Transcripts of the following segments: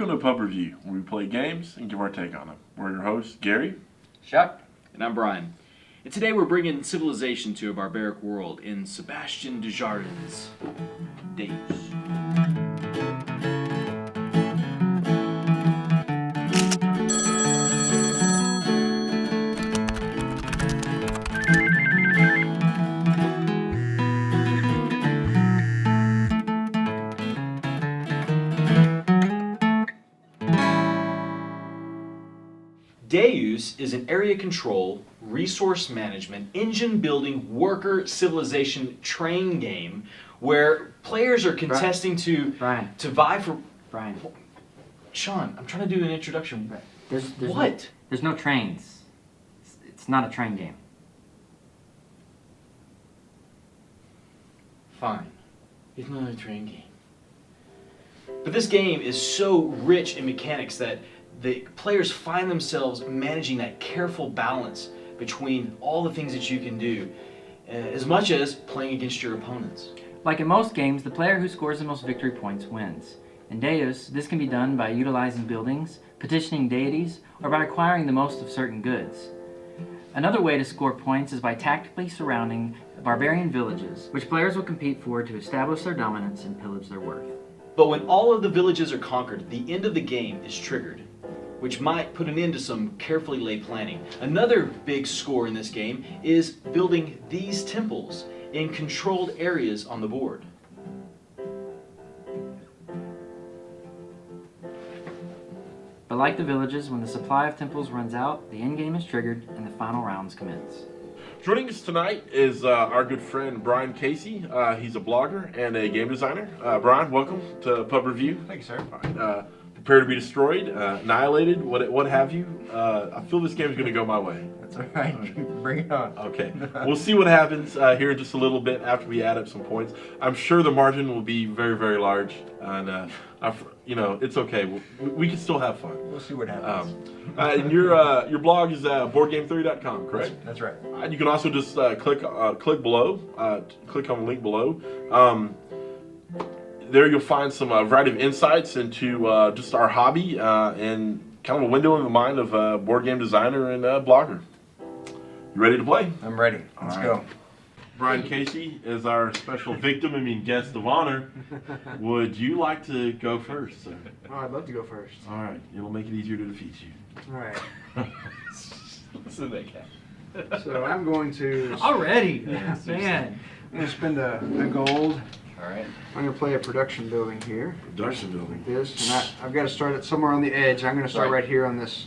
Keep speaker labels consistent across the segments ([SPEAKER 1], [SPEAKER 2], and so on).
[SPEAKER 1] Welcome to Pub Review, where we play games and give our take on them. We're your hosts, Gary,
[SPEAKER 2] Chuck,
[SPEAKER 3] and I'm Brian. And today we're bringing civilization to a barbaric world in Sebastian Desjardins' Deus. Deus is an area control, resource management, engine building, worker civilization train game where players are contesting to vie for...
[SPEAKER 2] Brian.
[SPEAKER 3] Sean, I'm trying to do an introduction.
[SPEAKER 2] There's
[SPEAKER 3] What?
[SPEAKER 2] There's no trains. It's not a train game.
[SPEAKER 3] Fine. It's not a train game. But this game is so rich in mechanics that the players find themselves managing that careful balance between all the things that you can do, as much as playing against your opponents.
[SPEAKER 2] Like in most games, the player who scores the most victory points wins. In Deus, this can be done by utilizing buildings, petitioning deities, or by acquiring the most of certain goods. Another way to score points is by tactically surrounding barbarian villages, which players will compete for to establish their dominance and pillage their worth.
[SPEAKER 3] But when all of the villages are conquered, the end of the game is triggered, which might put an end to some carefully laid planning. Another big score in this game is building these temples in controlled areas on the board.
[SPEAKER 2] But like the villages, when the supply of temples runs out, the endgame is triggered and the final rounds commence.
[SPEAKER 1] Joining us tonight is our good friend Brian Casey. He's a blogger and a game designer. Brian, welcome to Pub Review.
[SPEAKER 4] Thank you, sir.
[SPEAKER 1] Prepare to be destroyed, annihilated, what have you. I feel this game is going to go my way.
[SPEAKER 4] That's all right. Bring it on.
[SPEAKER 1] Okay. We'll see what happens here in just a little bit after we add up some points. I'm sure the margin will be very, very large. And, it's okay. We can still have fun.
[SPEAKER 4] We'll see what happens.
[SPEAKER 1] And your blog is boardgame3.com, correct?
[SPEAKER 4] That's right.
[SPEAKER 1] You can also just click below, click on the link below. There you'll find some variety of insights into just our hobby and kind of a window in the mind of a board game designer and blogger. You ready to play?
[SPEAKER 4] I'm ready. Let's go.
[SPEAKER 1] Brian Casey is our special guest of honor. Would you like to go first, sir?
[SPEAKER 5] Oh, I'd love to go first.
[SPEAKER 1] All right. It'll make it easier to defeat you.
[SPEAKER 5] All right.
[SPEAKER 3] Listen to that cat.
[SPEAKER 5] So I'm going to.
[SPEAKER 2] Already?
[SPEAKER 3] Yeah,
[SPEAKER 2] Man.
[SPEAKER 5] I'm going to spend a gold.
[SPEAKER 3] All right.
[SPEAKER 5] I'm going to play a production building here.
[SPEAKER 1] Production building.
[SPEAKER 5] Like this, and I've got to start it somewhere on the edge. I'm going to start
[SPEAKER 3] Right.
[SPEAKER 5] right here on this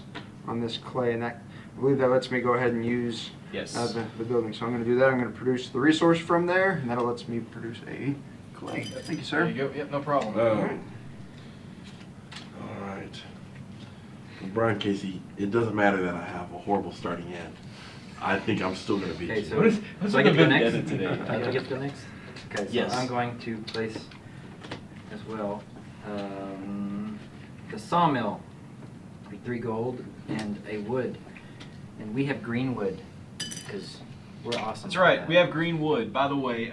[SPEAKER 5] clay, and that I believe that lets me go ahead and use
[SPEAKER 3] Yes.
[SPEAKER 5] the building. So I'm going to do that. I'm going to produce the resource from there, and that lets me produce a clay. Thank you, sir.
[SPEAKER 3] There you go. Yep, no problem.
[SPEAKER 1] All right. Well, Brian Casey, it doesn't matter that I have a horrible starting end. I think I'm still going to beat
[SPEAKER 2] Okay,
[SPEAKER 1] you.
[SPEAKER 2] so I get to go next?
[SPEAKER 3] today?
[SPEAKER 2] I get to go next? Okay, so
[SPEAKER 3] Yes.
[SPEAKER 2] I'm going to place as well the sawmill for 3 gold and a wood. And we have green wood because we're awesome.
[SPEAKER 3] That's right. We have green wood. By the way,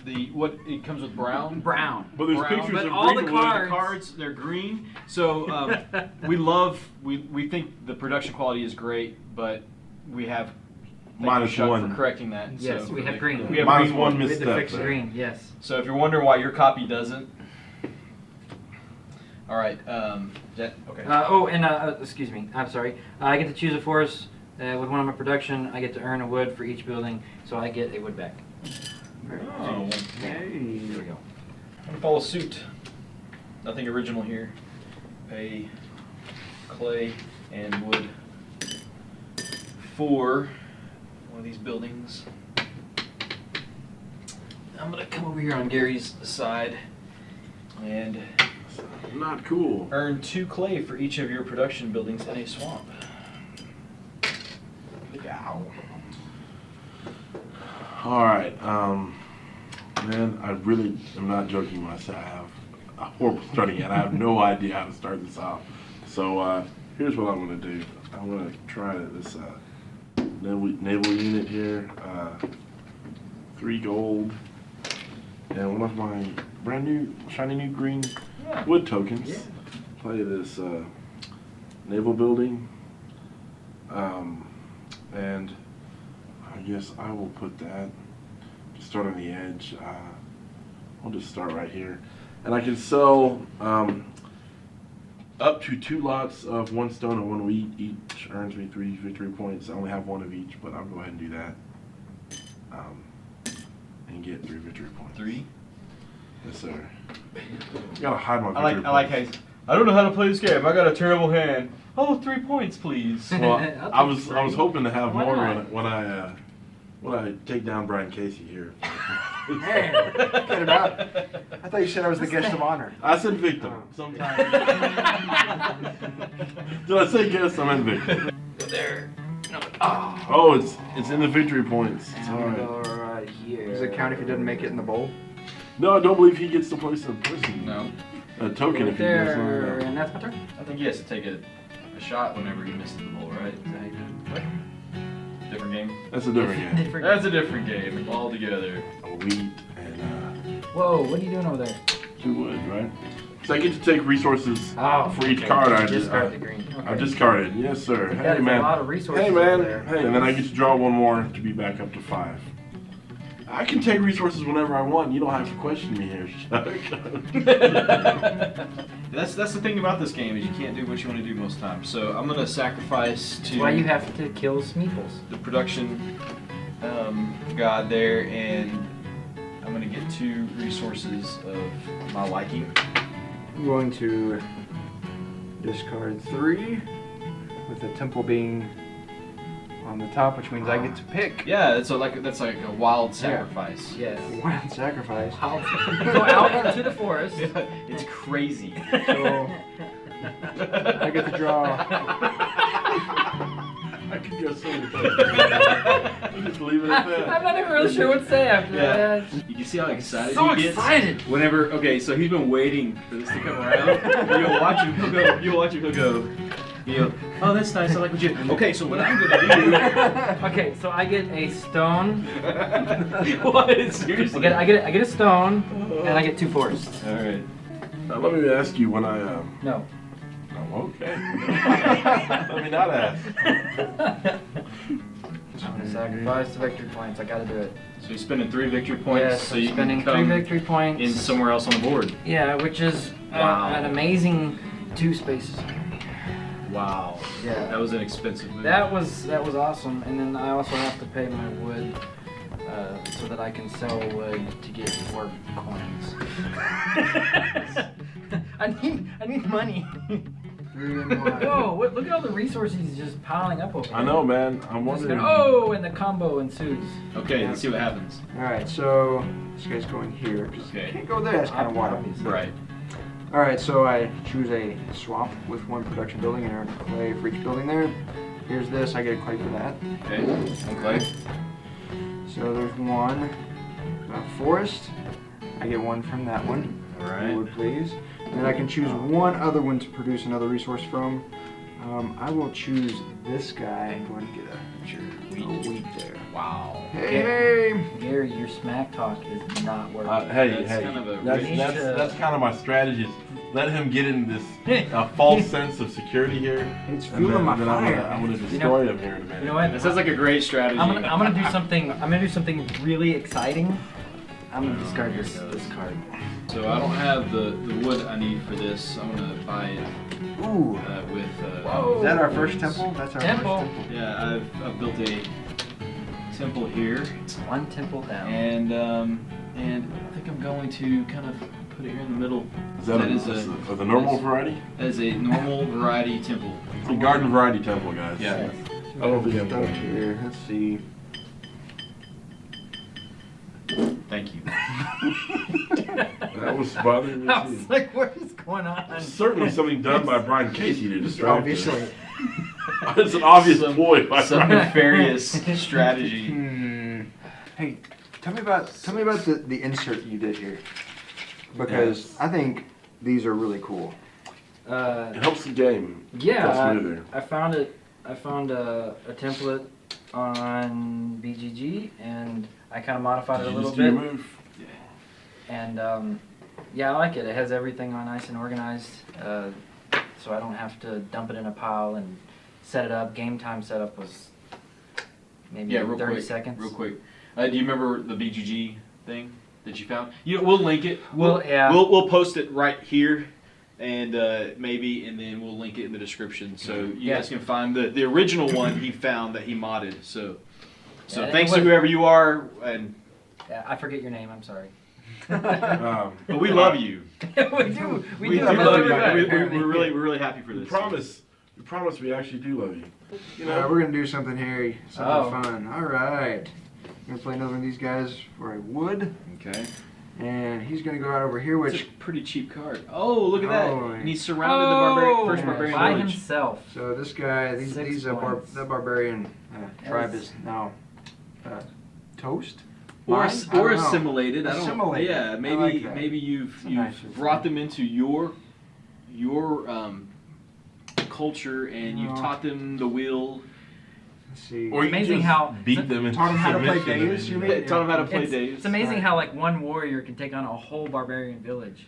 [SPEAKER 3] it comes with brown.
[SPEAKER 2] brown.
[SPEAKER 1] But there's
[SPEAKER 3] Brown.
[SPEAKER 1] pictures
[SPEAKER 2] But
[SPEAKER 1] of
[SPEAKER 2] all
[SPEAKER 1] green
[SPEAKER 2] the
[SPEAKER 1] wood.
[SPEAKER 2] cards-
[SPEAKER 3] Cards, they're green. So we think the production quality is great, but we have thank
[SPEAKER 1] Minus
[SPEAKER 3] you, Chuck,
[SPEAKER 1] one.
[SPEAKER 3] for correcting that.
[SPEAKER 2] Yes, we have green.
[SPEAKER 3] We have
[SPEAKER 1] Minus
[SPEAKER 3] green
[SPEAKER 1] one
[SPEAKER 3] wood.
[SPEAKER 2] We had to
[SPEAKER 1] misstep
[SPEAKER 2] fix
[SPEAKER 1] there.
[SPEAKER 2] green, yes.
[SPEAKER 3] So if you're wondering why your copy doesn't, all right. Okay.
[SPEAKER 2] Excuse me. I'm sorry. I get to choose a forest with one of my production. I get to earn a wood for each building, so I get a wood back.
[SPEAKER 3] Oh,
[SPEAKER 2] There we go.
[SPEAKER 3] I'm gonna follow suit. Nothing original here. Pay clay and wood for one of these buildings. I'm gonna come over here on Gary's side and
[SPEAKER 1] Not cool.
[SPEAKER 3] earn 2 clay for each of your production buildings in a swamp. Ow.
[SPEAKER 1] All right. Man, I really am not joking when I say I have a horrible starting end. I have no idea how to start this off. So here's what I'm going to do. I'm going to try this naval unit here. 3 gold. And one of my brand new, shiny new green wood tokens.
[SPEAKER 3] Yeah.
[SPEAKER 1] play this naval building, and I guess I will put that. Start on the edge. I'll just start right here, and I can sell up to 2 lots of 1 stone and 1 wheat. Each earns me 3 victory points. I only have 1 of each, but I'll go ahead and do that, and get 3 victory points.
[SPEAKER 3] 3.
[SPEAKER 1] Yes, sir. Gotta hide my victory points.
[SPEAKER 3] I like how he's, I don't know how to play this game. I got a terrible hand. Oh, 3 points, please.
[SPEAKER 1] Well,
[SPEAKER 2] I'll
[SPEAKER 1] I
[SPEAKER 2] take
[SPEAKER 1] was
[SPEAKER 2] 3.
[SPEAKER 1] hoping to have
[SPEAKER 2] Why
[SPEAKER 1] more
[SPEAKER 2] not?
[SPEAKER 1] when I take down Brian Casey here.
[SPEAKER 5] Hey, get it out. I thought you said I was the guest of honor.
[SPEAKER 1] I said victim. Sometimes. Did I say guest? I meant victim.
[SPEAKER 2] There. No.
[SPEAKER 1] Oh, it's in the victory points. It's all
[SPEAKER 2] And
[SPEAKER 1] right.
[SPEAKER 2] go right here.
[SPEAKER 5] Does it count if he doesn't make it in the bowl?
[SPEAKER 1] No, I don't believe he gets to place a person.
[SPEAKER 3] No.
[SPEAKER 1] A token
[SPEAKER 2] Right
[SPEAKER 1] if he does
[SPEAKER 2] there,
[SPEAKER 1] not.
[SPEAKER 2] and that's my turn.
[SPEAKER 3] I think he has to take a shot whenever he misses the ball, right? Is that how you do it? Different game?
[SPEAKER 1] That's a different game.
[SPEAKER 2] Different.
[SPEAKER 3] That's a different game altogether.
[SPEAKER 1] A wheat and
[SPEAKER 2] Whoa, what are you doing over there?
[SPEAKER 1] 2 wood, right? So I get to take resources
[SPEAKER 2] Oh,
[SPEAKER 1] for each
[SPEAKER 2] okay.
[SPEAKER 1] card I
[SPEAKER 2] Discard the green.
[SPEAKER 1] I
[SPEAKER 2] Okay.
[SPEAKER 1] discarded. Yes, sir.
[SPEAKER 2] That
[SPEAKER 1] Hey,
[SPEAKER 2] is
[SPEAKER 1] man.
[SPEAKER 2] a lot of resources
[SPEAKER 1] Hey, man.
[SPEAKER 2] over there.
[SPEAKER 1] Hey, and then I get to draw 1 more to be back up to 5. I can take resources whenever I want. You don't have to question me here, Chuck.
[SPEAKER 3] That's the thing about this game is you can't do what you want to do most times. So I'm gonna sacrifice
[SPEAKER 2] That's
[SPEAKER 3] to
[SPEAKER 2] why you have to kill Smeeples.
[SPEAKER 3] the production god there, and I'm gonna get 2 resources of my liking.
[SPEAKER 5] I'm going to discard 3, with the temple being on the top, which means I get to pick.
[SPEAKER 3] Yeah, that's like a wild sacrifice.
[SPEAKER 2] Yes.
[SPEAKER 5] One sacrifice.
[SPEAKER 2] Go out into the forest.
[SPEAKER 3] It's crazy.
[SPEAKER 5] So I get to draw.
[SPEAKER 1] I could go so many places. Just leave it at that.
[SPEAKER 2] I'm not even really sure what to say after
[SPEAKER 3] Yeah.
[SPEAKER 2] that.
[SPEAKER 3] You can see how excited
[SPEAKER 2] So
[SPEAKER 3] he gets.
[SPEAKER 2] excited.
[SPEAKER 3] Whenever so he's been waiting for this to come around. You'll watch him. You'll watch him. He'll go. Oh, that's nice. I like what you. Okay, so what I'm gonna do?
[SPEAKER 2] Okay, so I get a stone.
[SPEAKER 3] What? Seriously?
[SPEAKER 2] I get a stone, and I get 2 forests.
[SPEAKER 3] All right.
[SPEAKER 1] Now, let me ask you when I.
[SPEAKER 2] No.
[SPEAKER 1] Oh, okay. Let me not ask.
[SPEAKER 2] I'm gonna sacrifice the victory points. I gotta do it.
[SPEAKER 3] So you're spending 3 victory points,
[SPEAKER 2] Yes,
[SPEAKER 3] so
[SPEAKER 2] I'm
[SPEAKER 3] you
[SPEAKER 2] spending
[SPEAKER 3] can
[SPEAKER 2] 3
[SPEAKER 3] come
[SPEAKER 2] victory points.
[SPEAKER 3] in somewhere else on the board.
[SPEAKER 2] Yeah, which is
[SPEAKER 3] Wow.
[SPEAKER 2] an amazing 2 spaces.
[SPEAKER 3] Wow.
[SPEAKER 2] Yeah.
[SPEAKER 3] That was an expensive move.
[SPEAKER 2] That was awesome, and then I also have to pay my wood so that I can sell wood to get more coins. I need money.
[SPEAKER 5] 3 and 1.
[SPEAKER 2] Whoa! Look at all the resources just piling up over there.
[SPEAKER 1] I know, man. I'm
[SPEAKER 2] Just
[SPEAKER 1] wondering.
[SPEAKER 2] gonna, and the combo ensues.
[SPEAKER 3] Okay, let's see what happens.
[SPEAKER 5] Alright, so this guy's going here. 'Cause
[SPEAKER 3] Okay.
[SPEAKER 5] you can't go there, that's kind of wild.
[SPEAKER 2] Obviously.
[SPEAKER 3] Right.
[SPEAKER 5] Alright, so I choose a swamp with 1 production building and earn clay for each building there. Here's this, I get a clay for that.
[SPEAKER 3] Okay. Okay.
[SPEAKER 5] So there's 1 forest. I get 1 from that one.
[SPEAKER 3] All
[SPEAKER 5] If you
[SPEAKER 3] right.
[SPEAKER 5] would please. And then I can choose 1 other one to produce another resource from. I will choose this guy. Go ahead and get a wheat there.
[SPEAKER 3] Wow.
[SPEAKER 5] Hey!
[SPEAKER 2] Gary, your smack talk is not working.
[SPEAKER 1] Hey,
[SPEAKER 3] That's kind of a
[SPEAKER 1] that's,
[SPEAKER 3] rich-
[SPEAKER 1] that's kind of my strategy. Is let him get in this false sense of security here.
[SPEAKER 5] It's
[SPEAKER 1] And
[SPEAKER 5] fueling my
[SPEAKER 1] then
[SPEAKER 5] fire.
[SPEAKER 1] I'm gonna destroy him here in a minute.
[SPEAKER 2] You know what?
[SPEAKER 3] That sounds like a great strategy.
[SPEAKER 2] I'm gonna do something. I'm gonna do something really exciting. I'm gonna discard this card.
[SPEAKER 3] So I don't have the wood I need for this. I'm gonna buy it
[SPEAKER 5] Ooh.
[SPEAKER 3] with.
[SPEAKER 2] Whoa.
[SPEAKER 5] Is that our first temple? That's our
[SPEAKER 2] Temple.
[SPEAKER 5] first temple.
[SPEAKER 3] Yeah, I've built a temple here,
[SPEAKER 2] It's 1 temple down.
[SPEAKER 3] and I think I'm going to kind of put it here in the middle.
[SPEAKER 1] Is that the normal variety?
[SPEAKER 3] As a normal variety temple.
[SPEAKER 1] It's a garden variety temple, guys.
[SPEAKER 3] Yeah.
[SPEAKER 1] I don't think I'm
[SPEAKER 5] Stuff here. Let's see.
[SPEAKER 3] Thank you.
[SPEAKER 1] That was bothering me
[SPEAKER 2] I was
[SPEAKER 1] too.
[SPEAKER 2] like, what is going on?
[SPEAKER 1] Certainly something done by Brian Casey to distract
[SPEAKER 5] Obviously.
[SPEAKER 1] us. It's an obvious
[SPEAKER 3] Some-
[SPEAKER 1] ploy by
[SPEAKER 3] Some
[SPEAKER 1] Brian.
[SPEAKER 3] nefarious strategy.
[SPEAKER 5] Hey, tell me about the insert you did here, because I think these are really cool.
[SPEAKER 1] It helps the game.
[SPEAKER 2] Yeah,
[SPEAKER 1] Go smoother.
[SPEAKER 2] I found it. I found a template on BGG, and I kind of modified it a
[SPEAKER 1] Did you
[SPEAKER 2] little
[SPEAKER 1] just do your
[SPEAKER 2] bit.
[SPEAKER 1] move?
[SPEAKER 2] And yeah, I like it. It has everything on nice and organized. so I don't have to dump it in a pile and set it up. Game time setup was maybe 30 seconds.
[SPEAKER 3] Real quick. Do you remember the BGG thing that you found? We'll link it.
[SPEAKER 2] Yeah.
[SPEAKER 3] We'll post it right here, and then we'll link it in the description, so you guys can find the original one he found that he modded. So thanks to whoever you are, and
[SPEAKER 2] I forget your name. I'm sorry.
[SPEAKER 3] but we love you.
[SPEAKER 2] we do. We do.
[SPEAKER 3] love you.
[SPEAKER 2] Everybody.
[SPEAKER 3] We're really happy for this.
[SPEAKER 1] We promise we actually do love you. You know,
[SPEAKER 5] We're gonna do something, Harry. Something fun. All right. We're gonna play another one of these guys for a wood,
[SPEAKER 3] Okay.
[SPEAKER 5] and he's gonna go out over here,
[SPEAKER 3] It's
[SPEAKER 5] which.
[SPEAKER 3] a pretty cheap card. Oh, look at that!
[SPEAKER 5] Oh,
[SPEAKER 3] And he's surrounded the first
[SPEAKER 5] yeah.
[SPEAKER 3] barbarian
[SPEAKER 2] By
[SPEAKER 3] village.
[SPEAKER 2] himself.
[SPEAKER 5] So this guy,
[SPEAKER 2] 6 points.
[SPEAKER 5] the barbarian tribe is now toast.
[SPEAKER 3] Or
[SPEAKER 5] Mine? I don't know.
[SPEAKER 3] assimilated.
[SPEAKER 5] Assimilated.
[SPEAKER 3] Yeah,
[SPEAKER 5] I
[SPEAKER 3] maybe
[SPEAKER 5] like that.
[SPEAKER 3] maybe you've
[SPEAKER 5] That's a nice
[SPEAKER 3] brought them into your culture, and you've
[SPEAKER 5] No.
[SPEAKER 3] taught them the wheel.
[SPEAKER 5] Let's see.
[SPEAKER 1] or you
[SPEAKER 2] Amazing
[SPEAKER 1] just
[SPEAKER 2] how-
[SPEAKER 1] beat them into
[SPEAKER 5] Taught 'em how to play
[SPEAKER 1] submission
[SPEAKER 5] Deus, you
[SPEAKER 1] and-
[SPEAKER 5] mean?
[SPEAKER 3] Taught them how to play
[SPEAKER 2] It's
[SPEAKER 3] Days.
[SPEAKER 2] amazing
[SPEAKER 5] Right.
[SPEAKER 2] how like one warrior can take on a whole barbarian village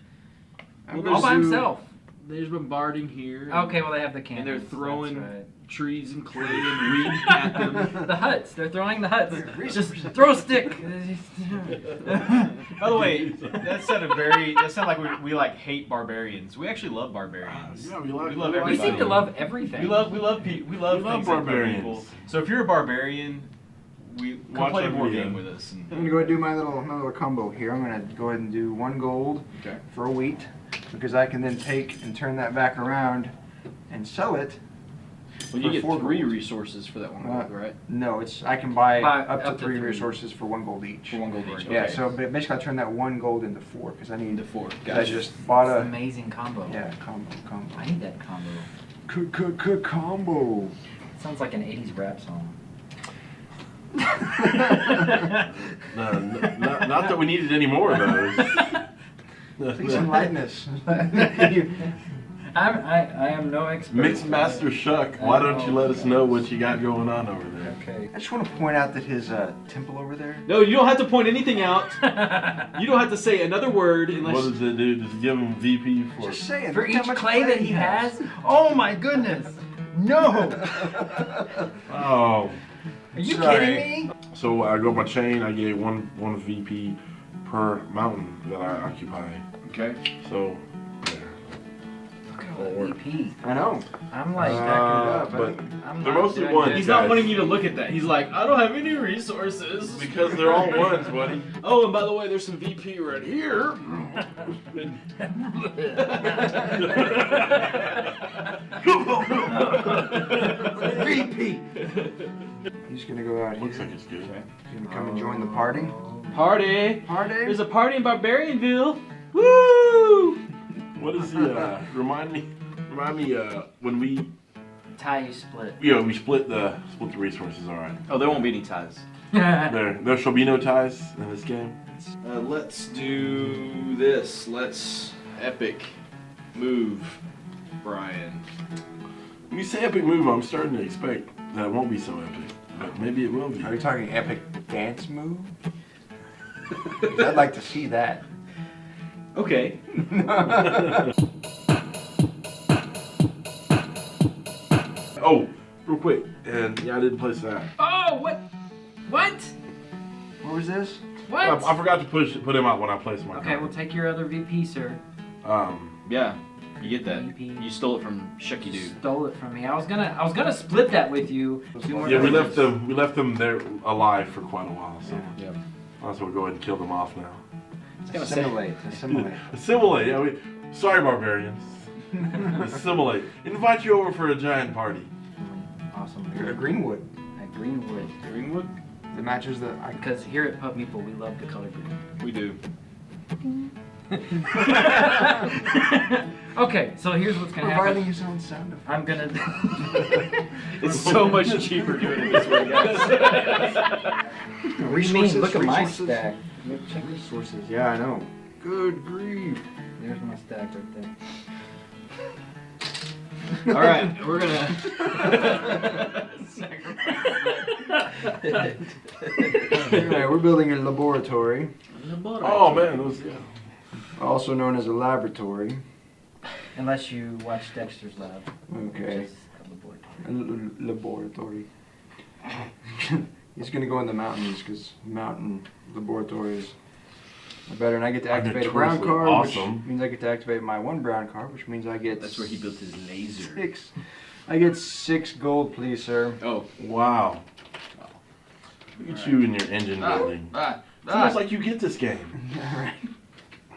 [SPEAKER 5] I'm
[SPEAKER 3] Well,
[SPEAKER 5] gonna
[SPEAKER 2] all by
[SPEAKER 5] do-
[SPEAKER 2] himself.
[SPEAKER 3] There's bombarding here.
[SPEAKER 2] Okay, well they have the cannons.
[SPEAKER 3] And they're throwing
[SPEAKER 2] That's right.
[SPEAKER 3] trees and clay and weed at them.
[SPEAKER 2] The huts. They're throwing the huts. Just throw a stick.
[SPEAKER 3] By the way, that sounded like we like hate barbarians. We actually love barbarians.
[SPEAKER 1] Yeah, we love
[SPEAKER 3] love
[SPEAKER 2] We
[SPEAKER 3] everybody.
[SPEAKER 2] seem to love everything.
[SPEAKER 3] We love things that play
[SPEAKER 1] barbarians.
[SPEAKER 3] people. So if you're a barbarian, come
[SPEAKER 1] Watch
[SPEAKER 3] play a
[SPEAKER 1] our
[SPEAKER 3] board
[SPEAKER 1] video.
[SPEAKER 3] game with us.
[SPEAKER 5] I'm gonna go ahead and do my little combo here. I'm gonna go ahead and do 1 gold
[SPEAKER 3] Okay.
[SPEAKER 5] for a wheat, because I can then take and turn that back around and sell it.
[SPEAKER 3] Well, you
[SPEAKER 5] For
[SPEAKER 3] get
[SPEAKER 5] 4
[SPEAKER 3] 3
[SPEAKER 5] gold.
[SPEAKER 3] resources for that one gold, right?
[SPEAKER 5] No, I can buy
[SPEAKER 2] Buy
[SPEAKER 5] up to
[SPEAKER 2] up to
[SPEAKER 5] 3
[SPEAKER 2] 3.
[SPEAKER 5] resources for 1 gold each.
[SPEAKER 3] For 1 gold each.
[SPEAKER 5] Yeah,
[SPEAKER 3] okay.
[SPEAKER 5] so but basically I turn that 1 gold into 4 because I need.
[SPEAKER 3] into 4.
[SPEAKER 5] 'Cause
[SPEAKER 3] Gotcha.
[SPEAKER 5] I just bought
[SPEAKER 2] It's an
[SPEAKER 5] a
[SPEAKER 2] amazing combo.
[SPEAKER 5] combo.
[SPEAKER 2] I need that combo.
[SPEAKER 5] Combo.
[SPEAKER 2] Sounds like an 80s rap song.
[SPEAKER 1] Not that we needed any more of those.
[SPEAKER 5] Please enlighten us.
[SPEAKER 2] I am no expert.
[SPEAKER 1] Mixmaster Shuck, why don't you let us know what you got going on over there?
[SPEAKER 2] Okay.
[SPEAKER 5] I just want to point out that his temple over there.
[SPEAKER 3] No, you don't have to point anything out. You don't have to say another word unless.
[SPEAKER 1] What does it do? Just give him VP for
[SPEAKER 5] Just saying.
[SPEAKER 2] For
[SPEAKER 5] look how
[SPEAKER 2] each
[SPEAKER 5] much
[SPEAKER 2] clay that he has?
[SPEAKER 5] Oh my goodness! No.
[SPEAKER 1] Oh.
[SPEAKER 2] Are you
[SPEAKER 5] Sorry.
[SPEAKER 2] kidding me?
[SPEAKER 1] So I go by chain, I get one VP per mountain that I occupy.
[SPEAKER 3] Okay.
[SPEAKER 1] So, yeah.
[SPEAKER 2] Look at all the VP.
[SPEAKER 5] I know.
[SPEAKER 2] I'm like,
[SPEAKER 1] But
[SPEAKER 2] I'm
[SPEAKER 1] they're
[SPEAKER 2] not
[SPEAKER 1] mostly
[SPEAKER 2] doing
[SPEAKER 1] ones.
[SPEAKER 2] good.
[SPEAKER 3] He's not
[SPEAKER 1] Guys.
[SPEAKER 3] wanting you to look at that. He's like, I don't have any resources.
[SPEAKER 1] because they're all ones, buddy.
[SPEAKER 3] Oh, and by the way, there's some VP right here.
[SPEAKER 5] VP. He's gonna go out
[SPEAKER 1] Looks
[SPEAKER 5] here.
[SPEAKER 1] like it's good.
[SPEAKER 5] He's gonna come and join the party.
[SPEAKER 3] Party.
[SPEAKER 5] Party.
[SPEAKER 3] There's a party in Barbarianville. Woo!
[SPEAKER 1] What is the, remind me, when we,
[SPEAKER 2] Tie split.
[SPEAKER 1] we split the resources, alright.
[SPEAKER 3] Oh, there won't be any ties.
[SPEAKER 1] There shall be no ties in this game.
[SPEAKER 3] Let's do this. Let's epic move, Brian.
[SPEAKER 1] When you say epic move, I'm starting to expect that it won't be so epic. But maybe it will be.
[SPEAKER 5] Are you talking epic dance move? 'Cause I'd like to see that.
[SPEAKER 3] Okay.
[SPEAKER 1] Oh, real quick, and yeah, I didn't place that.
[SPEAKER 2] Oh, what? What?
[SPEAKER 5] What was this?
[SPEAKER 1] I
[SPEAKER 2] What?
[SPEAKER 1] forgot to put him out when I placed my
[SPEAKER 2] Okay,
[SPEAKER 1] card.
[SPEAKER 2] we'll take your other VP, sir.
[SPEAKER 3] Yeah, you get that.
[SPEAKER 2] VP.
[SPEAKER 3] You stole it from Shucky Dude.
[SPEAKER 2] Stole it from me. I was gonna split that with you. Do more
[SPEAKER 1] Yeah, we
[SPEAKER 2] damage.
[SPEAKER 1] left them there alive for quite a while, so
[SPEAKER 3] Yeah.
[SPEAKER 1] might as well go ahead and kill them off now.
[SPEAKER 3] It's gonna say.
[SPEAKER 5] Assimilate.
[SPEAKER 1] Assimilate. Yeah, sorry, barbarians. Assimilate. Invite you over for a giant party.
[SPEAKER 2] Awesome.
[SPEAKER 5] You're a Greenwood.
[SPEAKER 2] At Greenwood.
[SPEAKER 3] Greenwood?
[SPEAKER 5] That matches the.
[SPEAKER 2] Because here at Pub Meeple, we love the color green.
[SPEAKER 3] We do.
[SPEAKER 2] Okay, so here's what's gonna
[SPEAKER 5] Providing
[SPEAKER 2] happen.
[SPEAKER 5] his own sound effects.
[SPEAKER 2] I'm gonna.
[SPEAKER 3] It's so much cheaper doing it this way, guys.
[SPEAKER 2] What do you mean? Look at my stack.
[SPEAKER 5] Check resources. Yeah, I know. Good grief.
[SPEAKER 2] There's my stack right there.
[SPEAKER 3] All right, we're gonna.
[SPEAKER 5] Alright, we're building a laboratory,
[SPEAKER 1] Oh man, those yeah.
[SPEAKER 5] also known as a laboratory.
[SPEAKER 2] Unless you watch Dexter's Lab. Which
[SPEAKER 5] Okay.
[SPEAKER 2] is a laboratory.
[SPEAKER 5] Laboratory. He's gonna go in the mountains because mountain laboratories are better, and I get to
[SPEAKER 1] Are
[SPEAKER 5] activate a brown
[SPEAKER 1] notoriously
[SPEAKER 5] card,
[SPEAKER 1] awesome.
[SPEAKER 5] which means I get to activate my 1 brown card, which means I get.
[SPEAKER 3] That's where he built his laser.
[SPEAKER 5] 6. I get 6 gold, please, sir.
[SPEAKER 3] Oh.
[SPEAKER 1] Wow. Look at you and your engine building. It's almost like you get this game.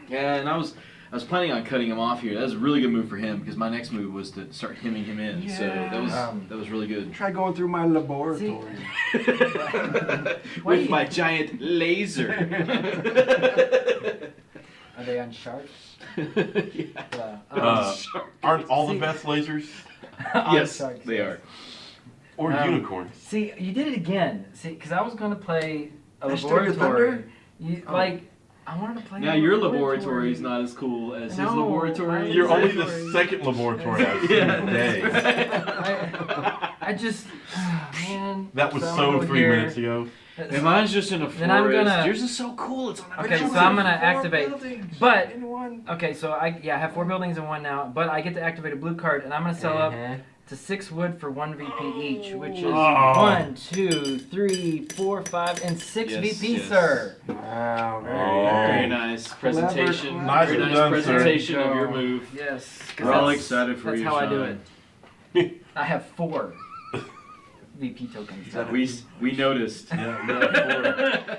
[SPEAKER 3] Yeah, and I was planning on cutting him off here. That was a really good move for him because my next move was to start hemming him in. So that was really good.
[SPEAKER 5] Try going through my laboratory.
[SPEAKER 3] With my giant laser.
[SPEAKER 2] Are they on sharks?
[SPEAKER 3] Yeah.
[SPEAKER 1] Aren't all the best lasers?
[SPEAKER 3] Yes,
[SPEAKER 2] sharks,
[SPEAKER 3] they
[SPEAKER 2] yes.
[SPEAKER 3] are.
[SPEAKER 1] Or unicorns?
[SPEAKER 2] See, you did it again. See, because I was going to play a
[SPEAKER 5] I stole your
[SPEAKER 2] laboratory.
[SPEAKER 5] thunder?
[SPEAKER 2] You,
[SPEAKER 5] Oh.
[SPEAKER 2] Like, I wanted to play
[SPEAKER 3] Now
[SPEAKER 2] a
[SPEAKER 3] your laboratory is not as cool as his
[SPEAKER 2] No,
[SPEAKER 3] laboratory.
[SPEAKER 2] mine
[SPEAKER 1] You're only
[SPEAKER 2] Laboratory.
[SPEAKER 1] the second laboratory I've seen
[SPEAKER 3] Yeah,
[SPEAKER 1] today.
[SPEAKER 2] I just, man.
[SPEAKER 1] That was
[SPEAKER 2] I'm
[SPEAKER 1] so
[SPEAKER 2] over
[SPEAKER 1] 3
[SPEAKER 2] here.
[SPEAKER 1] minutes ago.
[SPEAKER 3] And mine's just in a forest.
[SPEAKER 2] Then I'm gonna-
[SPEAKER 3] Yours is so cool. It's on a
[SPEAKER 2] Okay, so
[SPEAKER 3] mountain.
[SPEAKER 2] I'm gonna activate. But
[SPEAKER 5] In 1.
[SPEAKER 2] okay, so I have 4 buildings in 1 now, but I get to activate a blue card, and I'm gonna sell up to 6 wood for 1 VP each, which is
[SPEAKER 1] Oh.
[SPEAKER 2] 1, 2, 3, 4, 5, and 6
[SPEAKER 3] Yes,
[SPEAKER 2] VP,
[SPEAKER 3] yes.
[SPEAKER 2] sir.
[SPEAKER 5] Wow, very
[SPEAKER 1] Oh.
[SPEAKER 3] Very nice presentation.
[SPEAKER 1] Nicely
[SPEAKER 3] Very nice
[SPEAKER 1] done, sir.
[SPEAKER 3] presentation of your move.
[SPEAKER 2] Yes. 'cause
[SPEAKER 3] We're all
[SPEAKER 2] that's-
[SPEAKER 3] excited for
[SPEAKER 2] That's
[SPEAKER 3] you,
[SPEAKER 2] how I do
[SPEAKER 3] Sean.
[SPEAKER 2] it. I have 4 VP tokens.
[SPEAKER 3] We noticed.
[SPEAKER 1] Yeah,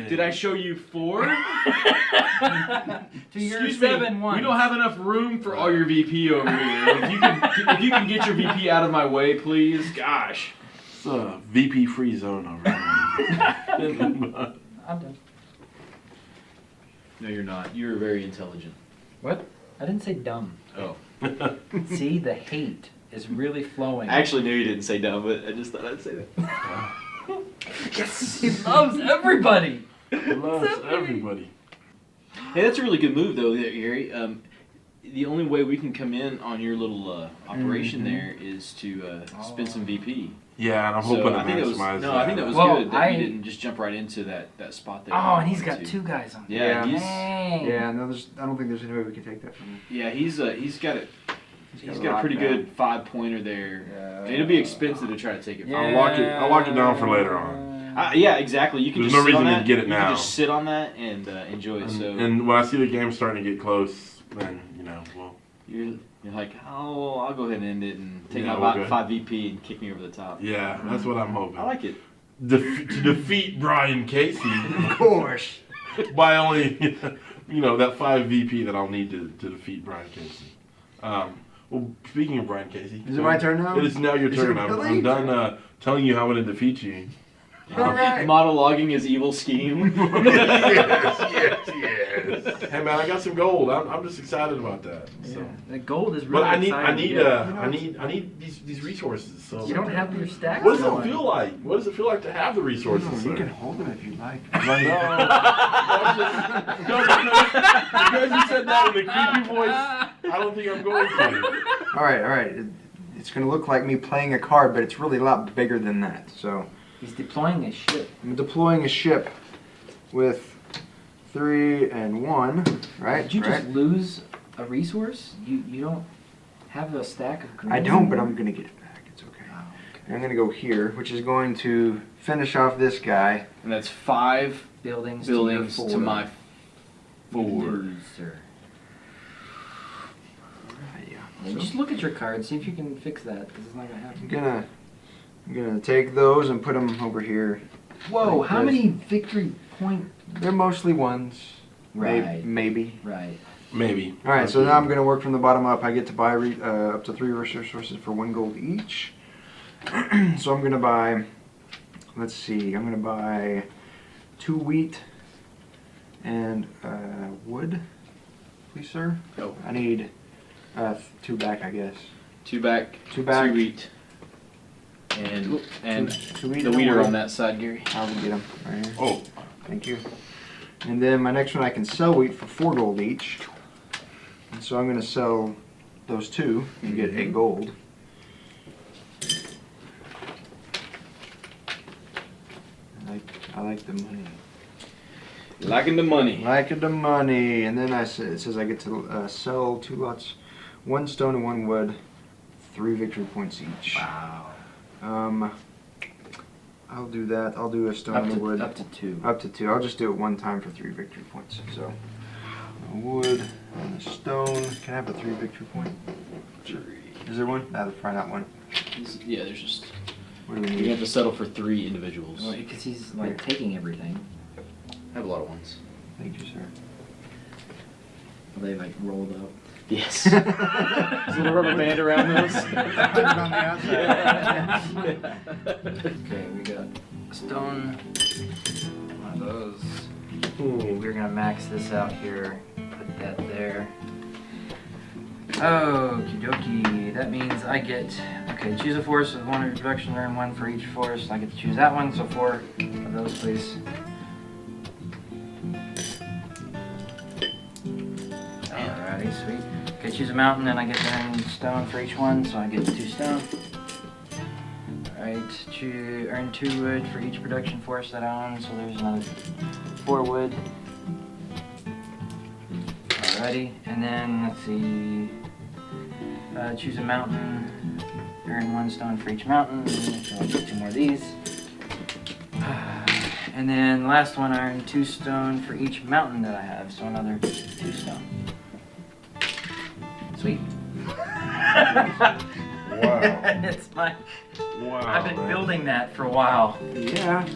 [SPEAKER 3] Did I show you 4?
[SPEAKER 2] To your
[SPEAKER 3] Excuse me,
[SPEAKER 2] 7 1.
[SPEAKER 3] we don't have enough room for all your VP over here. If you can get your VP out of my way, please. Gosh.
[SPEAKER 1] It's a VP free zone over here.
[SPEAKER 2] I'm done.
[SPEAKER 3] No, you're not. You're very intelligent.
[SPEAKER 2] What? I didn't say dumb.
[SPEAKER 3] Oh.
[SPEAKER 2] See, the hate is really flowing.
[SPEAKER 3] I actually knew you didn't say dumb, but I just thought I'd say that.
[SPEAKER 2] Yes, he loves everybody.
[SPEAKER 1] Loves everybody.
[SPEAKER 3] Hey, that's a really good move, though, Gary. The only way we can come in on your little operation there is to spend some VP.
[SPEAKER 1] Yeah, and I'm
[SPEAKER 3] So
[SPEAKER 1] hoping to
[SPEAKER 3] I think that was
[SPEAKER 1] maximize
[SPEAKER 3] I think that was
[SPEAKER 2] Well,
[SPEAKER 3] good that
[SPEAKER 2] I-
[SPEAKER 3] you didn't just jump right into that spot there.
[SPEAKER 2] Oh, and he's
[SPEAKER 3] You
[SPEAKER 2] got
[SPEAKER 3] wanted
[SPEAKER 2] 2 guys on.
[SPEAKER 3] Yeah,
[SPEAKER 5] Yeah.
[SPEAKER 3] he's
[SPEAKER 2] Dang.
[SPEAKER 5] Yeah, no, I don't think there's any way we can take that from him.
[SPEAKER 3] yeah he's got it. He's got a
[SPEAKER 5] lock
[SPEAKER 3] pretty
[SPEAKER 5] down.
[SPEAKER 3] good 5-pointer there.
[SPEAKER 5] Yeah.
[SPEAKER 3] And it'll be expensive to try to take it from.
[SPEAKER 1] I'll lock it down for later on.
[SPEAKER 3] Yeah, exactly. You can
[SPEAKER 1] There's
[SPEAKER 3] just
[SPEAKER 1] no
[SPEAKER 3] sit on
[SPEAKER 1] reason to
[SPEAKER 3] that.
[SPEAKER 1] get it
[SPEAKER 3] You
[SPEAKER 1] now.
[SPEAKER 3] can just sit on that and enjoy it. So
[SPEAKER 1] And when I see the game starting to get close, then, well.
[SPEAKER 3] you're like, oh, I'll go ahead and end it and take
[SPEAKER 1] Yeah,
[SPEAKER 3] out
[SPEAKER 1] we'll
[SPEAKER 3] about
[SPEAKER 1] go.
[SPEAKER 3] 5 VP and kick me over the top.
[SPEAKER 1] Yeah, that's what I'm hoping.
[SPEAKER 3] I like it.
[SPEAKER 1] To defeat Brian Casey
[SPEAKER 5] Of course.
[SPEAKER 1] by only, that 5 VP that I'll need to defeat Brian Casey. Well, speaking of Brian Casey.
[SPEAKER 5] Is it my turn now?
[SPEAKER 1] It is now your
[SPEAKER 5] Is
[SPEAKER 1] turn.
[SPEAKER 5] it
[SPEAKER 1] I'm
[SPEAKER 5] really?
[SPEAKER 1] done telling you how I'm going to defeat you.
[SPEAKER 5] Alright.
[SPEAKER 3] Monologuing his evil scheme.
[SPEAKER 1] yes. Hey man, I got some gold. I'm just excited about that. So.
[SPEAKER 2] Yeah, the gold is really
[SPEAKER 1] But I
[SPEAKER 2] exciting.
[SPEAKER 1] need these resources. So
[SPEAKER 2] You don't have your stacks.
[SPEAKER 1] What does
[SPEAKER 2] going.
[SPEAKER 1] it feel like? What does it feel like to have the resources?
[SPEAKER 5] No, you
[SPEAKER 1] sir?
[SPEAKER 5] can hold them if you like.
[SPEAKER 1] Because you said that with a creepy voice, I don't think I'm going to.
[SPEAKER 5] Alright. It's going to look like me playing a card, but it's really a lot bigger than that. So
[SPEAKER 2] He's deploying a ship.
[SPEAKER 5] I'm deploying a ship with 3 and 1, right?
[SPEAKER 2] Did you
[SPEAKER 5] right?
[SPEAKER 2] just lose a resource? You don't have a stack of green?
[SPEAKER 5] I don't, but I'm going to get it back. It's okay.
[SPEAKER 2] Oh,
[SPEAKER 5] And I'm going to go here, which is going to finish off this guy.
[SPEAKER 3] And that's 5
[SPEAKER 2] buildings,
[SPEAKER 3] buildings
[SPEAKER 2] to,
[SPEAKER 3] to
[SPEAKER 2] your
[SPEAKER 3] my 4.
[SPEAKER 2] Loser.
[SPEAKER 5] Yeah.
[SPEAKER 2] Yeah, just look at your card, see if you can fix that, because it's not gonna happen.
[SPEAKER 5] I'm gonna take those and put them over here.
[SPEAKER 2] Whoa!
[SPEAKER 5] like
[SPEAKER 2] How
[SPEAKER 5] this.
[SPEAKER 2] many victory point?
[SPEAKER 5] They're mostly ones.
[SPEAKER 2] Right.
[SPEAKER 5] Maybe.
[SPEAKER 2] Right.
[SPEAKER 1] Maybe.
[SPEAKER 5] All right. So now I'm gonna work from the bottom up. I get to buy up to 3 resources for 1 gold each. So I'm gonna buy. Let's see. I'm gonna buy 2 wheat and wood, please, sir.
[SPEAKER 3] Oh.
[SPEAKER 5] I need 2 back, I guess.
[SPEAKER 3] 2 back.
[SPEAKER 5] 2 back.
[SPEAKER 3] 2 wheat. And
[SPEAKER 5] Two wheat
[SPEAKER 3] the
[SPEAKER 5] and a
[SPEAKER 3] wheat are
[SPEAKER 5] wood.
[SPEAKER 3] on that side, Gary.
[SPEAKER 5] I will get them right here.
[SPEAKER 1] Oh,
[SPEAKER 5] Thank you. And then my next one, I can sell wheat for 4 gold each. And so I'm going to sell those 2 and get 8 gold. I like the money.
[SPEAKER 3] Liking the money.
[SPEAKER 5] Like the money. And then it says I get to sell 2 lots 1 stone and 1 wood, 3 victory points each.
[SPEAKER 3] Wow.
[SPEAKER 5] I'll do that. I'll do a stone
[SPEAKER 2] Up
[SPEAKER 5] and a
[SPEAKER 2] to,
[SPEAKER 5] wood.
[SPEAKER 2] up to 2.
[SPEAKER 5] Up to 2. I'll just do it one time for 3 victory points. So, a wood and a stone. Can I have a 3 victory point? Is there one? I'll find out one.
[SPEAKER 3] Yeah, there's just.
[SPEAKER 5] What do we
[SPEAKER 3] You
[SPEAKER 5] need?
[SPEAKER 3] have to settle for 3 individuals.
[SPEAKER 2] Well, because he's like taking everything.
[SPEAKER 3] I have a lot of ones.
[SPEAKER 5] Thank you, sir.
[SPEAKER 2] Are they like rolled up?
[SPEAKER 3] Yes. Is there a rubber band around those?
[SPEAKER 5] Put it on the outside.
[SPEAKER 2] Okay, we got a stone. One of those.
[SPEAKER 1] Ooh.
[SPEAKER 2] We're gonna max this out here. Put that there. Okie dokie. That means I get. Okay, choose a force with 1 reproduction, earn 1 for each force. I get to choose that one, so 4 of those, please. Alrighty, sweet. Okay, choose a mountain, and I get to earn stone for each one, so I get 2 stone. Alright, earn 2 wood for each production force that I own, so there's another 4 wood. Alrighty, and then let's see. Choose a mountain, earn 1 stone for each mountain, so I'll get 2 more of these. And then last one, I earn 2 stone for each mountain that I have, so another 2 stone. Sweet.
[SPEAKER 1] Wow.
[SPEAKER 2] It's my.
[SPEAKER 1] Wow.
[SPEAKER 2] I've been
[SPEAKER 1] man.
[SPEAKER 2] building that for a while.
[SPEAKER 5] Yeah.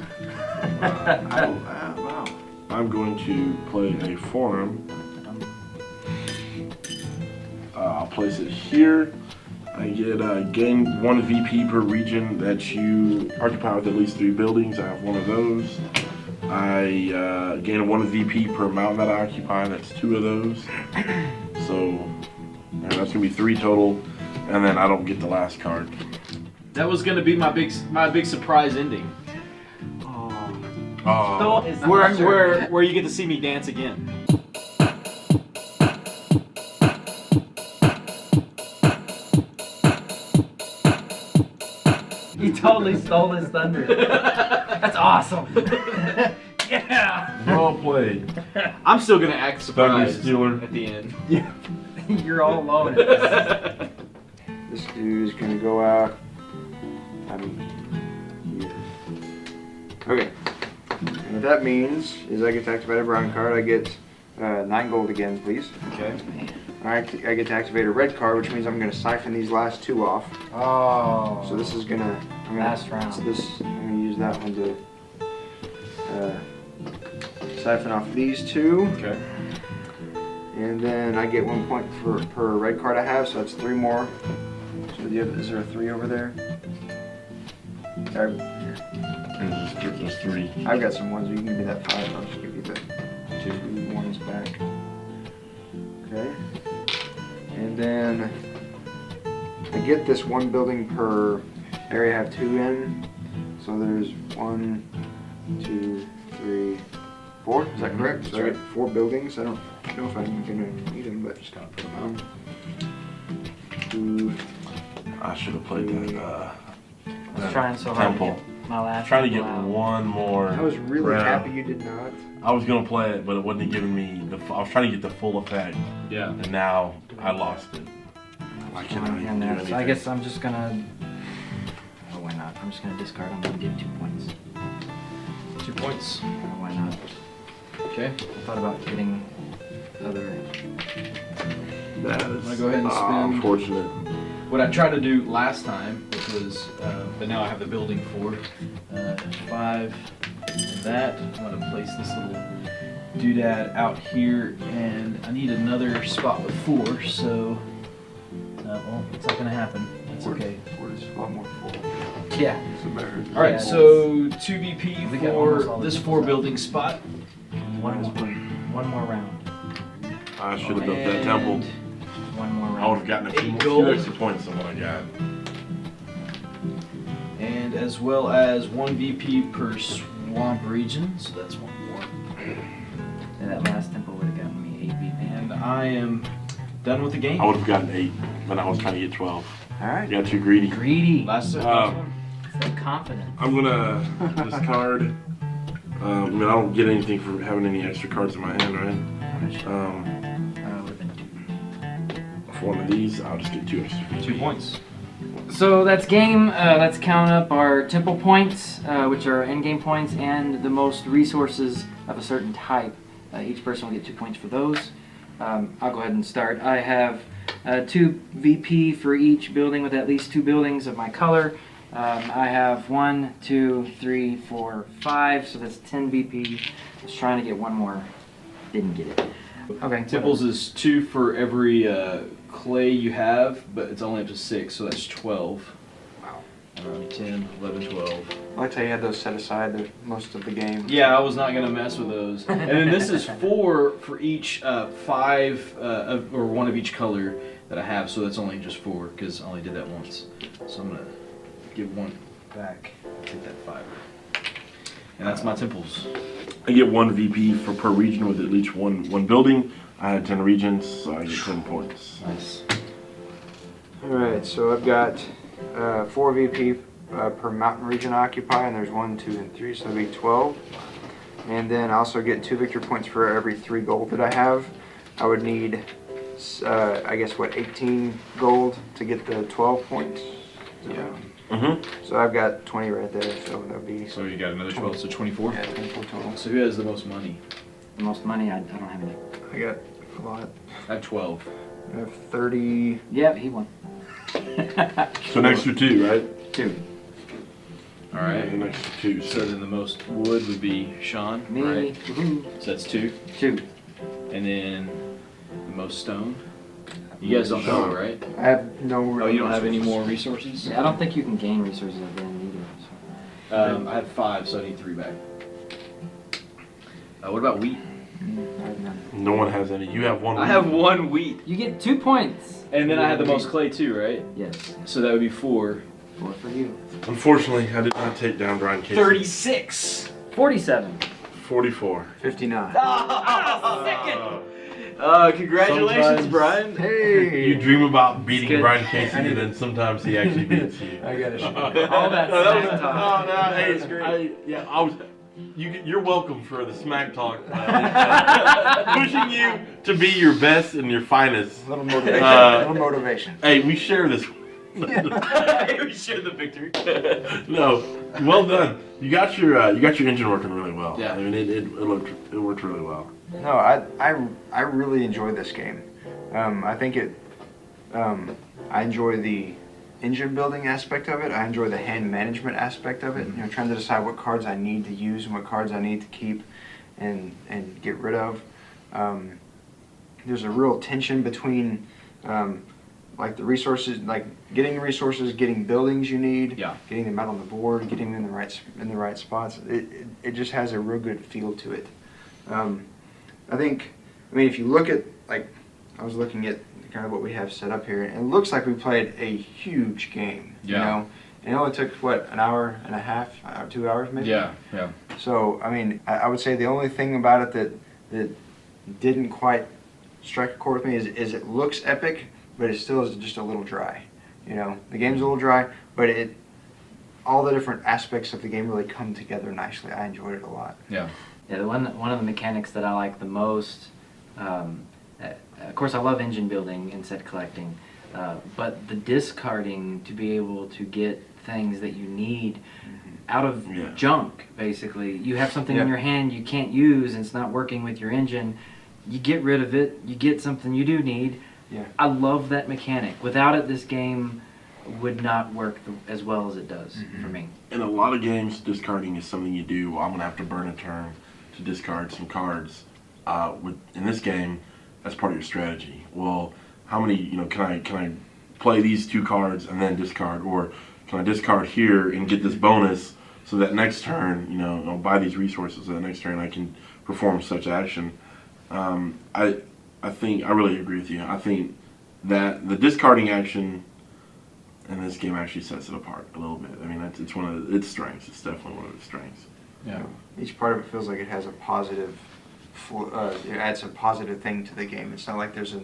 [SPEAKER 5] Wow.
[SPEAKER 1] I'm going to play a farm. I'll place it here. I get gain 1 VP per region that you occupy with at least 3 buildings. I have 1 of those. I gain 1 VP per mountain that I occupy. That's 2 of those. So that's gonna be 3 total, and then I don't get the last card.
[SPEAKER 3] That was gonna be my big surprise ending.
[SPEAKER 1] Oh,
[SPEAKER 3] Where you get to see me dance again.
[SPEAKER 2] You totally stole his thunder. That's awesome. Yeah.
[SPEAKER 1] well played.
[SPEAKER 3] I'm still gonna act
[SPEAKER 1] Thunder
[SPEAKER 3] surprised
[SPEAKER 1] Stealer.
[SPEAKER 3] at the end.
[SPEAKER 2] You're all alone. in this.
[SPEAKER 5] This dude's gonna go out. Here. Okay. And what that means is I get to activate a brown card. I get 9 gold again, please.
[SPEAKER 3] Okay.
[SPEAKER 5] Alright, I get to activate a red card, which means I'm gonna siphon these last 2 off.
[SPEAKER 2] Oh.
[SPEAKER 5] So this is gonna.
[SPEAKER 2] Last round.
[SPEAKER 5] I'm gonna use that one to siphon off these 2.
[SPEAKER 3] Okay.
[SPEAKER 5] And then I get 1 point per red card I have, so that's 3 more. So is there a 3 over there?
[SPEAKER 1] There's 3.
[SPEAKER 5] I've got some ones, but you can give me that 5. I'll just give you the 2 ones back. Okay. And then I get this 1 building per area I have 2 in. So there's 1, 2, 3, 4. Is that correct? So I get 4 buildings. I don't know if I'm gonna need them, but just gotta put them out. 2.
[SPEAKER 1] I should have played that.
[SPEAKER 2] I was trying so hard to
[SPEAKER 1] Temple.
[SPEAKER 2] get my last
[SPEAKER 1] Trying to get
[SPEAKER 2] temple out.
[SPEAKER 1] 1 more.
[SPEAKER 5] I was really
[SPEAKER 1] round.
[SPEAKER 5] happy you did not.
[SPEAKER 1] I was gonna play it, but it wasn't giving me the. I was trying to get the full effect,
[SPEAKER 3] Yeah.
[SPEAKER 1] and now I lost it. I cannot even do
[SPEAKER 2] And
[SPEAKER 1] anything.
[SPEAKER 2] so I guess I'm just gonna. Oh, why not? I'm just gonna discard them and get 2 points.
[SPEAKER 3] 2 points.
[SPEAKER 2] Why not?
[SPEAKER 3] Okay.
[SPEAKER 2] I thought about getting other.
[SPEAKER 1] That is
[SPEAKER 3] I'm gonna go ahead and spin.
[SPEAKER 1] unfortunate.
[SPEAKER 3] What I tried to do last time, which was, but now I have the building for 5 and that. I'm gonna place this little doodad out here, and I need another spot with 4, so well, it's not gonna happen. That's okay.
[SPEAKER 5] 4 is a lot more full.
[SPEAKER 2] Yeah.
[SPEAKER 5] So better.
[SPEAKER 3] All right,
[SPEAKER 2] Yeah,
[SPEAKER 3] so 2 VP
[SPEAKER 2] We got almost
[SPEAKER 3] for
[SPEAKER 2] all the
[SPEAKER 3] this
[SPEAKER 2] pieces
[SPEAKER 3] 4
[SPEAKER 2] out.
[SPEAKER 3] building spot.
[SPEAKER 2] One more round.
[SPEAKER 1] I should have built that temple.
[SPEAKER 2] And 1 more round.
[SPEAKER 1] I would have gotten a few
[SPEAKER 3] 8
[SPEAKER 1] more
[SPEAKER 3] gold.
[SPEAKER 1] extra points than what I got.
[SPEAKER 3] And as well as 1 VP per swamp region, so that's 1 more.
[SPEAKER 2] And that last temple would have gotten me 8 VP.
[SPEAKER 3] And I am done with the game.
[SPEAKER 1] I would have gotten 8, but I was trying to get 12.
[SPEAKER 5] Alright.
[SPEAKER 1] You got too greedy.
[SPEAKER 2] Greedy.
[SPEAKER 3] Last
[SPEAKER 1] Um,
[SPEAKER 3] one.
[SPEAKER 2] So confident.
[SPEAKER 1] I'm gonna discard. I mean, I don't get anything for having any extra cards in my hand, right?
[SPEAKER 2] How much?
[SPEAKER 1] Um,
[SPEAKER 2] Would have been 2.
[SPEAKER 1] for one of these, I'll just get 2 extra.
[SPEAKER 3] 2 points.
[SPEAKER 2] So that's game. Let's count up our temple points, which are in-game points, and the most resources of a certain type. Each person will get 2 points for those. I'll go ahead and start. I have 2 VP for each building with at least 2 buildings of my color. I have 1, 2, 3, 4, 5, so that's 10 VP. I was trying to get one more, didn't get it. Okay.
[SPEAKER 3] Temples is 2 for every clay you have, but it's only up to 6, so that's 12.
[SPEAKER 5] Wow.
[SPEAKER 3] 10, 11, 12.
[SPEAKER 5] I like how you had those set aside most of the game.
[SPEAKER 3] Yeah, I was not gonna mess with those. And then this is 4 for each 5 or one of each color that I have, so that's only just 4 because I only did that once. So I'm gonna give 1 back. Take that 5. And that's my temples.
[SPEAKER 1] I get 1 VP for per region with at least one building. I had 10 regions, so I get 10 points.
[SPEAKER 3] Nice.
[SPEAKER 5] Alright, so I've got 4 VP per mountain region I occupy, and there's 1, 2, and 3, so that'll be 12. And then I also get 2 victory points for every 3 gold that I have. I would need, I guess, 18 gold to get the 12 points.
[SPEAKER 3] Yeah.
[SPEAKER 5] So I've got 20 right there, so that would be
[SPEAKER 3] So you got another 12, so 24?
[SPEAKER 5] yeah, 24 total.
[SPEAKER 3] So who has the most money?
[SPEAKER 2] The most money, I don't have any.
[SPEAKER 5] I got a lot.
[SPEAKER 3] I have 12.
[SPEAKER 5] I have 30.
[SPEAKER 2] Yep, he won.
[SPEAKER 1] So an extra 2, right?
[SPEAKER 2] 2.
[SPEAKER 3] Alright.
[SPEAKER 1] An extra 2.
[SPEAKER 3] So then the most wood would be Sean,
[SPEAKER 2] Me.
[SPEAKER 3] right?
[SPEAKER 2] Woohoo.
[SPEAKER 3] So that's 2.
[SPEAKER 2] 2.
[SPEAKER 3] And then the most stone? You guys don't know, right?
[SPEAKER 5] I have no.
[SPEAKER 3] Oh, you don't have any more resources?
[SPEAKER 2] Yeah, I don't think you can gain resources at the end either. So.
[SPEAKER 3] I have 5, so I need 3 back. What about wheat?
[SPEAKER 5] I have none.
[SPEAKER 1] No one has any. You have 1.
[SPEAKER 3] I have 1 wheat.
[SPEAKER 2] You get 2 points.
[SPEAKER 3] And then I had the most clay too, right?
[SPEAKER 2] Yes.
[SPEAKER 3] So that would be 4.
[SPEAKER 2] 4 for you.
[SPEAKER 1] Unfortunately, I did not take down Brian Casey.
[SPEAKER 3] 36!
[SPEAKER 2] 47.
[SPEAKER 1] 44.
[SPEAKER 5] 59.
[SPEAKER 3] Second! Congratulations,
[SPEAKER 1] Sometimes-
[SPEAKER 3] Brian.
[SPEAKER 5] Hey!
[SPEAKER 1] You dream about beating
[SPEAKER 2] good.
[SPEAKER 1] Brian Casey, and then sometimes he actually beats you.
[SPEAKER 5] I got it.
[SPEAKER 2] All that
[SPEAKER 3] No, that was-
[SPEAKER 2] smack talk.
[SPEAKER 1] Hey,
[SPEAKER 3] That's great.
[SPEAKER 1] I was. You're welcome for the smack talk. Pushing you to be your best and your finest.
[SPEAKER 5] A little motivation.
[SPEAKER 1] Uh,
[SPEAKER 5] little motivation.
[SPEAKER 1] Hey, we share this.
[SPEAKER 3] We share the victory.
[SPEAKER 1] No, well done. You got your engine working really well.
[SPEAKER 3] Yeah.
[SPEAKER 1] I mean, it worked really well.
[SPEAKER 5] No, I really enjoy this game. I think I enjoy the engine building aspect of it. I enjoy the hand management aspect of it. You know, trying to decide what cards I need to use and what cards I need to keep and get rid of. There's a real tension between like the resources, like getting resources, getting buildings you need,
[SPEAKER 3] Yeah.
[SPEAKER 5] getting them out on the board, getting them in the right spots. It just has a real good feel to it. I think, I mean, if you look at, like, I was looking at kind of what we have set up here, and it looks like we played a huge game.
[SPEAKER 3] Yeah.
[SPEAKER 5] You know, and it only took what, an hour and a half, 2 hours maybe.
[SPEAKER 3] Yeah.
[SPEAKER 5] So I mean, I would say the only thing about it that didn't quite strike a chord with me is it looks epic, but it still is just a little dry. You know, the game's a little dry, but all the different aspects of the game really come together nicely. I enjoyed it a lot.
[SPEAKER 3] Yeah.
[SPEAKER 2] Yeah, one of the mechanics that I like the most, of course I love engine building and set collecting, but the discarding to be able to get things that you need out of
[SPEAKER 1] Yeah.
[SPEAKER 2] junk, basically. You have something in
[SPEAKER 5] Yeah.
[SPEAKER 2] your hand you can't use and it's not working with your engine, you get rid of it, you get something you do need.
[SPEAKER 5] Yeah.
[SPEAKER 2] I love that mechanic. Without it, this game would not work as well as it does for me.
[SPEAKER 1] In a lot of games, discarding is something you do. Well, I'm gonna have to burn a turn to discard some cards. In this game, that's part of your strategy. Well, how many? Can I play these 2 cards and then discard, or can I discard here and get this bonus so that next turn, I'll buy these resources so that next turn I can perform such action. I think I really agree with you. I think that the discarding action in this game actually sets it apart a little bit. I mean, it's one of its strengths. It's definitely one of its strengths.
[SPEAKER 3] Yeah.
[SPEAKER 5] Each part of it feels like it has a positive, it adds a positive thing to the game. It's not like there's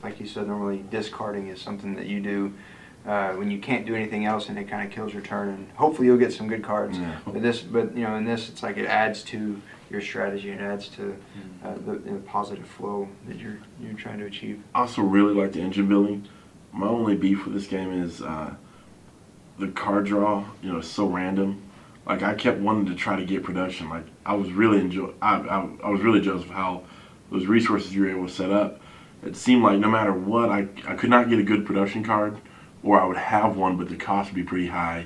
[SPEAKER 5] like you said, normally discarding is something that you do when you can't do anything else and it kind of kills your turn. And hopefully you'll get some good cards.
[SPEAKER 1] Yeah.
[SPEAKER 5] But in this, it's like it adds to your strategy. It adds to the positive flow that you're trying to achieve.
[SPEAKER 1] I also really like the engine building. My only beef with this game is the card draw. Is so random. Like I kept wanting to try to get production. Like I was really I was really jealous of how those resources you were able to set up. It seemed like no matter what, I could not get a good production card, or I would have one, but the cost would be pretty high.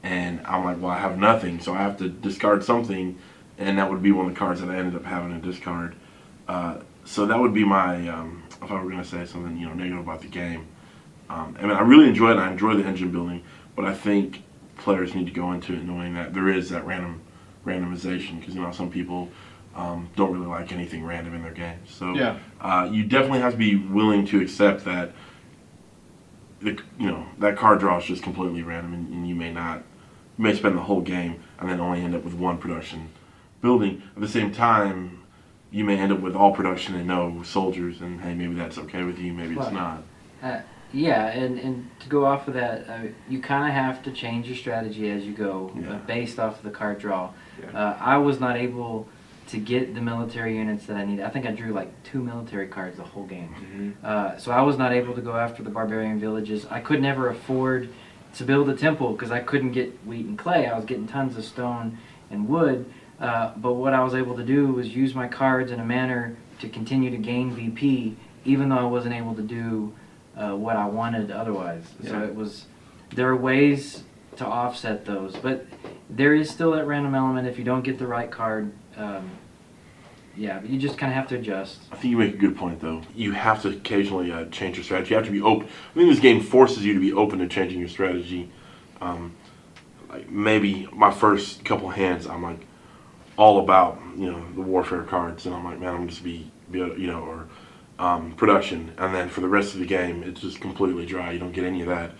[SPEAKER 1] And I'm like, well, I have nothing, so I have to discard something, and that would be one of the cards that I ended up having to discard. So that would be my, if I were going to say something negative about the game. I really enjoy it. I enjoy the engine building, but I think players need to go into it knowing that there is that randomization, because some people don't really like anything random in their games. So you definitely have to be willing to accept that that card draw is just completely random, and you may spend the whole game and then only end up with one production building. At the same time, you may end up with all production and no soldiers, and hey, maybe that's okay with you, maybe it's not.
[SPEAKER 2] Yeah, and to go off of that, you kind of have to change your strategy as you go, based off of the card draw.
[SPEAKER 5] Yeah.
[SPEAKER 2] I was not able to get the military units that I needed. I think I drew like 2 military cards the whole game.
[SPEAKER 5] Mm-hmm.
[SPEAKER 2] So I was not able to go after the barbarian villages. I could never afford to build a temple because I couldn't get wheat and clay. I was getting tons of stone and wood. But what I was able to do was use my cards in a manner to continue to gain VP, even though I wasn't able to do what I wanted otherwise.
[SPEAKER 5] Yeah.
[SPEAKER 2] So there are ways to offset those, but there is still that random element if you don't get the right card. But you just kind of have to adjust.
[SPEAKER 1] I think you make a good point, though. You have to occasionally change your strategy. You have to be open. I think this game forces you to be open to changing your strategy. Like maybe my first couple hands, I'm like all about the warfare cards, and I'm like, man, I'm just production, and then for the rest of the game, it's just completely dry. You don't get any of that.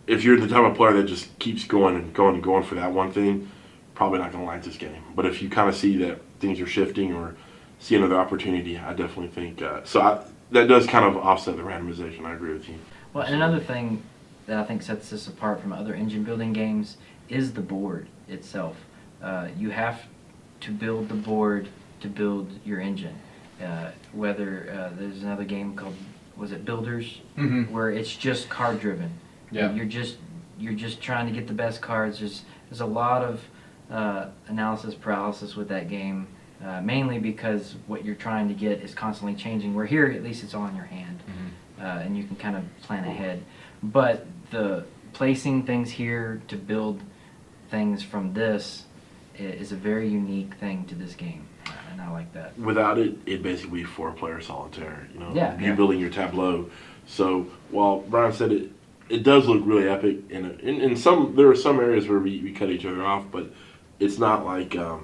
[SPEAKER 1] If you're the type of player that just keeps going and going and going for that one thing, probably not going to like this game. But if you kind of see that things are shifting or see another opportunity, I definitely think that does kind of offset the randomization. I agree with you.
[SPEAKER 2] Well, and another thing that I think sets this apart from other engine building games is the board itself. You have to build the board to build your engine. Whether there's another game called, was it Builders, where it's just card driven.
[SPEAKER 3] Yeah.
[SPEAKER 2] You're just trying to get the best cards. There's a lot of analysis paralysis with that game, mainly because what you're trying to get is constantly changing. Where here, at least it's all in your hand, and you can kind of plan ahead. But the placing things here to build things from this is a very unique thing to this game, and I like that.
[SPEAKER 1] Without it, it'd basically be 4-player solitaire.
[SPEAKER 2] Yeah.
[SPEAKER 1] Building your tableau. So while Brian said it does look really epic, and there are some areas where we cut each other off, but it's not like a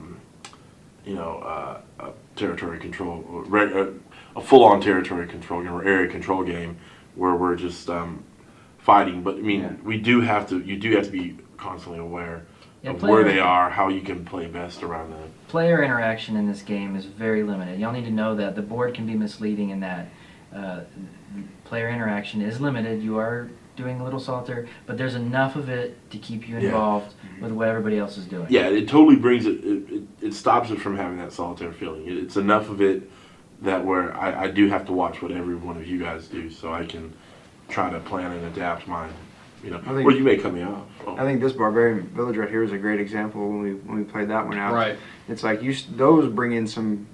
[SPEAKER 1] territory control, a full-on territory control game or area control game where we're just fighting. But you do have to be constantly aware of where they are, how you can play best around them.
[SPEAKER 2] Player interaction in this game is very limited. Y'all need to know that the board can be misleading in that player interaction is limited. You are doing a little solitaire, but there's enough of it to keep you involved with what everybody else is doing.
[SPEAKER 1] Yeah, it totally brings it stops it from having that solitaire feeling. It's enough of it that where I do have to watch what every one of you guys do so I can try to plan and adapt mine. Or you may cut me off.
[SPEAKER 5] I think this Barbarian Village right here is a great example when we played that one out.
[SPEAKER 3] Right.
[SPEAKER 5] It's like those bring in some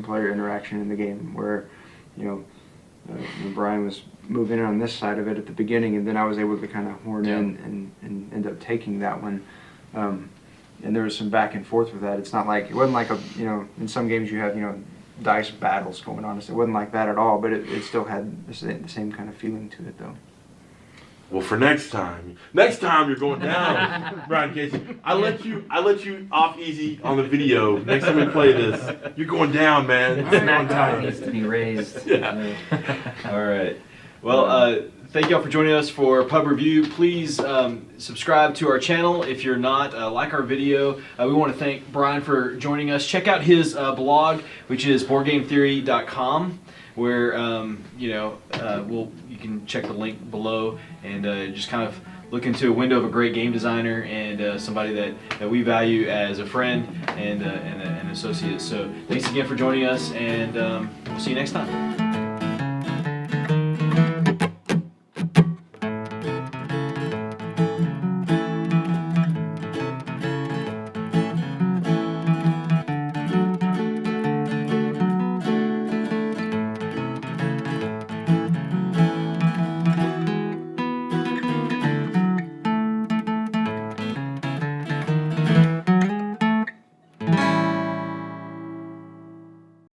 [SPEAKER 5] player interaction in the game where, when Brian was moving in on this side of it at the beginning, and then I was able to kind of horn in and end up taking that one. And there was some back and forth with that. It wasn't like in some games you have dice battles going on. It wasn't like that at all, but it still had the same kind of feeling to it though.
[SPEAKER 1] Well, for next time you're going down, Brian Casey. I let you off easy on the video. Next time we play this, you're going down, man.
[SPEAKER 2] Snack time needs to be raised.
[SPEAKER 1] Yeah.
[SPEAKER 3] All right. Well, thank y'all for joining us for Pub Review. Please subscribe to our channel if you're not. Like our video. We want to thank Brian for joining us. Check out his blog, which is boardgametheory.com. where you can check the link below and just kind of look into a window of a great game designer and somebody that we value as a friend and an associate. So thanks again for joining us, and we'll see you next time.